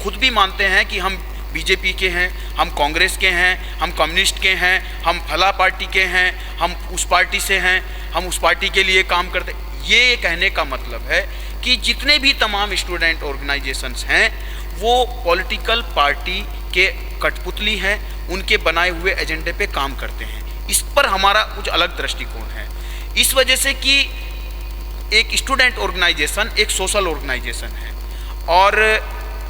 खुद भी मानते हैं कि हम बीजेपी के हैं, हम कांग्रेस के हैं, हम कम्युनिस्ट के हैं, हम फला पार्टी के हैं, हम उस पार्टी से हैं, हम उस पार्टी के लिए काम करते। ये कहने का मतलब है कि जितने भी तमाम स्टूडेंट ऑर्गेनाइजेशंस हैं वो पॉलिटिकल पार्टी के कठपुतली हैं, उनके बनाए हुए एजेंडे पे काम करते हैं। इस पर हमारा कुछ अलग दृष्टिकोण है, इस वजह से कि एक स्टूडेंट ऑर्गेनाइजेशन एक सोशल ऑर्गेनाइजेशन है और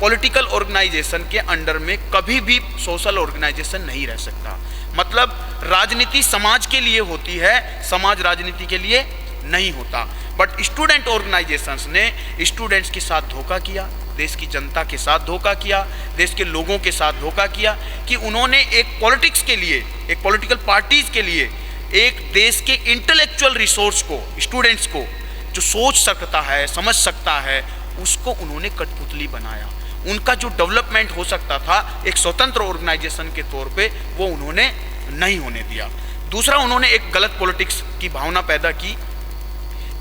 पॉलिटिकल ऑर्गेनाइजेशन के अंडर में कभी भी सोशल ऑर्गेनाइजेशन नहीं रह सकता। मतलब राजनीति समाज के लिए होती है, समाज राजनीति के लिए नहीं होता। बट स्टूडेंट ऑर्गेनाइजेशंस ने स्टूडेंट्स के साथ धोखा किया, देश की जनता के साथ धोखा किया, देश के लोगों के साथ धोखा किया कि उन्होंने एक पॉलिटिक्स के लिए, एक पॉलिटिकल पार्टीज के लिए एक देश के इंटेलेक्चुअल रिसोर्स को, स्टूडेंट्स को जो सोच सकता है, समझ सकता है, उसको उन्होंने कठपुतली बनाया। उनका जो डेवलपमेंट हो सकता था एक स्वतंत्र ऑर्गेनाइजेशन के तौर पे, वो उन्होंने नहीं होने दिया। दूसरा, उन्होंने एक गलत पॉलिटिक्स की भावना पैदा की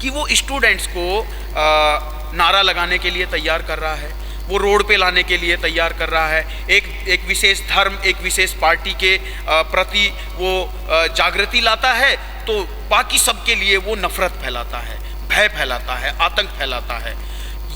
कि वो स्टूडेंट्स को नारा लगाने के लिए तैयार कर रहा है, वो रोड पे लाने के लिए तैयार कर रहा है, एक विशेष धर्म, एक विशेष पार्टी के प्रति वो जागृति लाता है, तो बाकी सबके लिए वो नफरत फैलाता है, भय फैलाता है, आतंक फैलाता है।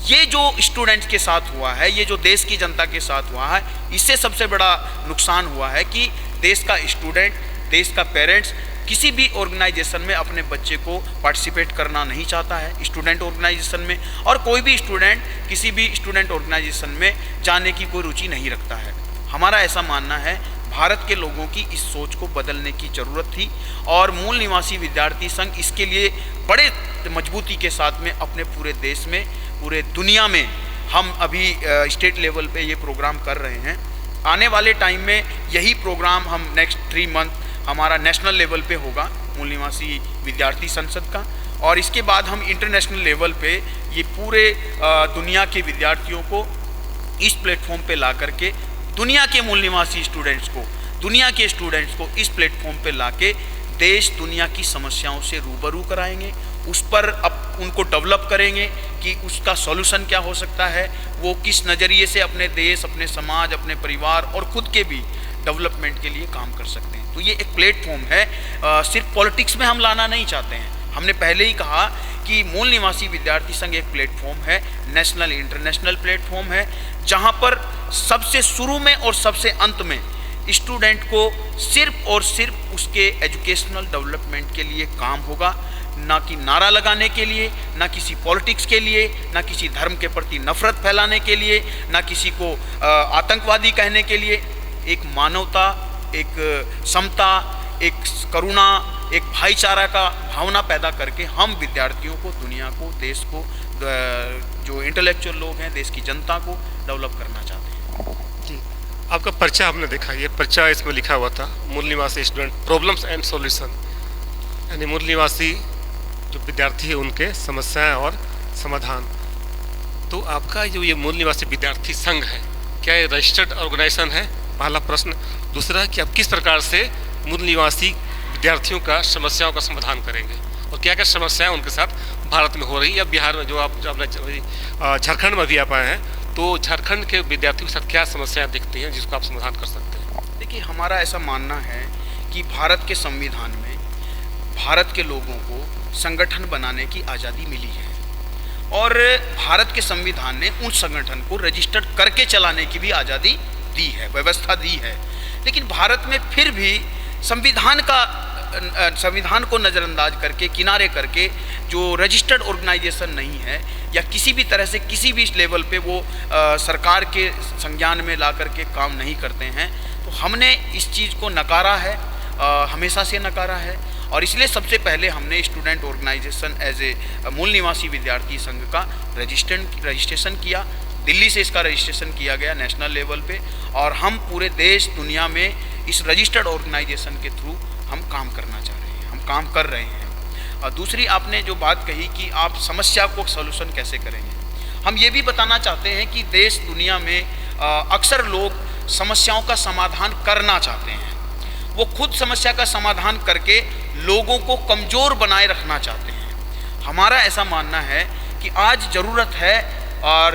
ये जो स्टूडेंट्स के साथ हुआ है, ये जो देश की जनता के साथ हुआ है, इससे सबसे बड़ा नुकसान हुआ है कि देश का स्टूडेंट, देश का पेरेंट्स किसी भी ऑर्गेनाइजेशन में अपने बच्चे को पार्टिसिपेट करना नहीं चाहता है, स्टूडेंट ऑर्गेनाइजेशन में, और कोई भी स्टूडेंट किसी भी स्टूडेंट ऑर्गेनाइजेशन में जाने की कोई रुचि नहीं रखता है। हमारा ऐसा मानना है भारत के लोगों की इस सोच को बदलने की ज़रूरत थी और मूल निवासी विद्यार्थी संघ इसके लिए बड़े मजबूती के साथ में अपने पूरे देश में, पूरे दुनिया में, हम अभी स्टेट लेवल पे ये प्रोग्राम कर रहे हैं। आने वाले टाइम में यही प्रोग्राम हम नेक्स्ट 3 मंथ हमारा नेशनल लेवल पे होगा, मूल निवासी विद्यार्थी संसद का, और इसके बाद हम इंटरनेशनल लेवल पे ये पूरे दुनिया के विद्यार्थियों को इस प्लेटफॉर्म पे ला करके दुनिया के मूल निवासी स्टूडेंट्स को, दुनिया के स्टूडेंट्स को इस प्लेटफॉर्म पे लाके देश दुनिया की समस्याओं से रूबरू कराएंगे, उस पर अब उनको डेवलप करेंगे कि उसका सॉल्यूशन क्या हो सकता है, वो किस नज़रिए से अपने देश, अपने समाज, अपने परिवार और खुद के भी डेवलपमेंट के लिए काम कर सकते हैं। तो ये एक प्लेटफॉर्म है, सिर्फ पॉलिटिक्स में हम लाना नहीं चाहते हैं। हमने पहले ही कहा कि मूल निवासी विद्यार्थी संघ एक प्लेटफॉर्म है, नेशनल इंटरनेशनल प्लेटफॉर्म है, जहाँ पर सबसे शुरू में और सबसे अंत में स्टूडेंट को सिर्फ और सिर्फ उसके एजुकेशनल डेवलपमेंट के लिए काम होगा, ना कि नारा लगाने के लिए, ना किसी पॉलिटिक्स के लिए, ना किसी धर्म के प्रति नफरत फैलाने के लिए, ना किसी को आतंकवादी कहने के लिए। एक मानवता, एक समता, एक करुणा, एक भाईचारा का भावना पैदा करके हम विद्यार्थियों को, दुनिया को, देश को, जो इंटेलेक्चुअल लोग हैं, देश की जनता को डेवलप करना चाहते हैं। जी, आपका पर्चा हमने देखा, ये पर्चा इसमें लिखा हुआ था मूल निवासी स्टूडेंट प्रॉब्लम्स एंड सॉल्यूशन, यानी मूल निवासी जो विद्यार्थी है उनके समस्याएं और समाधान। तो आपका जो ये मूल निवासी विद्यार्थी संघ है, क्या ये रजिस्टर्ड ऑर्गेनाइजेशन है? पहला प्रश्न। दूसरा कि आप किस प्रकार से मूल निवासी विद्यार्थियों का समस्याओं का समाधान करेंगे और क्या क्या समस्याएं उनके साथ भारत में हो रही या बिहार में, जो आप झारखंड में भी आप आए हैं, तो झारखंड के विद्यार्थियों के साथ क्या समस्याएं दिखती हैं जिसको आप समाधान कर सकते हैं? देखिए, हमारा ऐसा मानना है कि भारत के संविधान में भारत के लोगों को संगठन बनाने की आज़ादी मिली है और भारत के संविधान ने उन संगठन को रजिस्टर्ड करके चलाने की भी आज़ादी दी है, व्यवस्था दी है। लेकिन भारत में फिर भी संविधान को नज़रअंदाज करके, किनारे करके, जो रजिस्टर्ड ऑर्गेनाइजेशन नहीं है या किसी भी तरह से किसी भी लेवल पे वो सरकार के संज्ञान में ला करके काम नहीं करते हैं, तो हमने इस चीज़ को नकारा है, हमेशा से नकारा है। और इसलिए सबसे पहले हमने स्टूडेंट ऑर्गेनाइजेशन एज ए मूल निवासी विद्यार्थी संघ का रजिस्ट्रेशन किया। दिल्ली से इसका रजिस्ट्रेशन किया गया नेशनल लेवल पे, और हम पूरे देश दुनिया में इस रजिस्टर्ड ऑर्गेनाइजेशन के थ्रू हम काम करना चाह रहे हैं, हम काम कर रहे हैं। और दूसरी आपने जो बात कही कि आप समस्या को सॉल्यूशन कैसे करेंगे, हम ये भी बताना चाहते हैं कि देश दुनिया में अक्सर लोग समस्याओं का समाधान करना चाहते हैं, वो खुद समस्या का समाधान करके लोगों को कमज़ोर बनाए रखना चाहते हैं। हमारा ऐसा मानना है कि आज ज़रूरत है और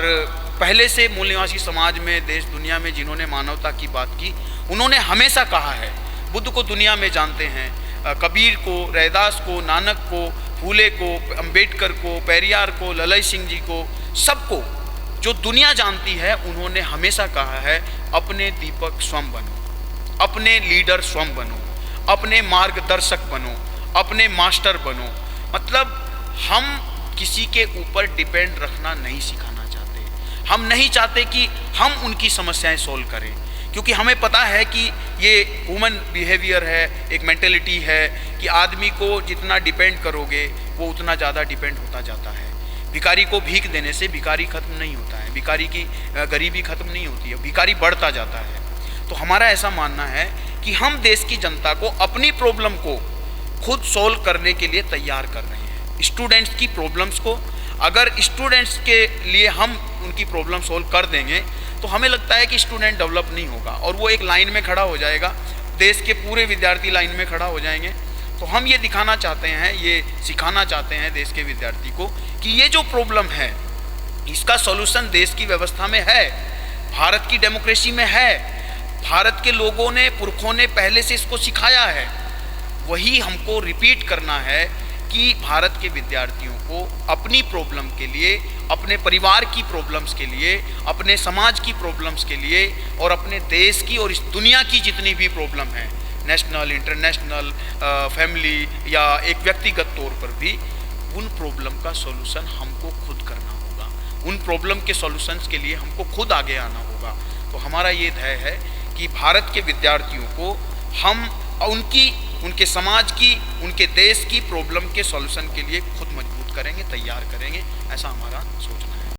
पहले से मूल निवासी समाज में, देश दुनिया में जिन्होंने मानवता की बात की, उन्होंने हमेशा कहा है, बुद्ध को दुनिया में जानते हैं, कबीर को, रैदास को, नानक को, फूले को, अंबेडकर को, पेरियार को, ललई सिंह जी को, सबको जो दुनिया जानती है, उन्होंने हमेशा कहा है अपने दीपक स्वयं बनो, अपने लीडर स्वयं बनो, अपने मार्गदर्शक बनो, अपने मास्टर बनो। मतलब हम किसी के ऊपर डिपेंड रखना नहीं सिखाना चाहते। हम नहीं चाहते कि हम उनकी समस्याएं सोल्व करें, क्योंकि हमें पता है कि ये ह्यूमन बिहेवियर है, एक मेंटेलिटी है कि आदमी को जितना डिपेंड करोगे वो उतना ज़्यादा डिपेंड होता जाता है। भिखारी को भीख देने से भिखारी खत्म नहीं होता है, भिखारी की गरीबी खत्म नहीं होती है, भिखारी बढ़ता जाता है। तो हमारा ऐसा मानना है कि हम देश की जनता को अपनी प्रॉब्लम को खुद सोल्व करने के लिए तैयार कर रहे हैं। स्टूडेंट्स की प्रॉब्लम्स को अगर स्टूडेंट्स के लिए हम उनकी प्रॉब्लम सोल्व कर देंगे तो हमें लगता है कि स्टूडेंट डेवलप नहीं होगा और वो एक लाइन में खड़ा हो जाएगा, देश के पूरे विद्यार्थी लाइन में खड़ा हो जाएंगे। तो हम ये दिखाना चाहते हैं, ये सिखाना चाहते हैं देश के विद्यार्थी को कि ये जो प्रॉब्लम है इसका सॉल्यूशन देश की व्यवस्था में है, भारत की डेमोक्रेसी में है, भारत के लोगों ने, पुरखों ने पहले से इसको सिखाया है। वही हमको रिपीट करना है कि भारत के विद्यार्थियों को अपनी प्रॉब्लम के लिए, अपने परिवार की प्रॉब्लम्स के लिए, अपने समाज की प्रॉब्लम्स के लिए और अपने देश की और इस दुनिया की जितनी भी प्रॉब्लम है, नेशनल, इंटरनेशनल, फैमिली या एक व्यक्तिगत तौर पर भी, उन प्रॉब्लम का सॉल्यूशन हमको खुद करना होगा। उन प्रॉब्लम के सॉल्यूशंस के लिए हमको खुद आगे आना होगा। तो हमारा ये ध्येय है कि भारत के विद्यार्थियों को हम उनके समाज की, उनके देश की प्रॉब्लम के सॉल्यूशन के लिए खुद मजबूत करेंगे, तैयार करेंगे, ऐसा हमारा सोचना है।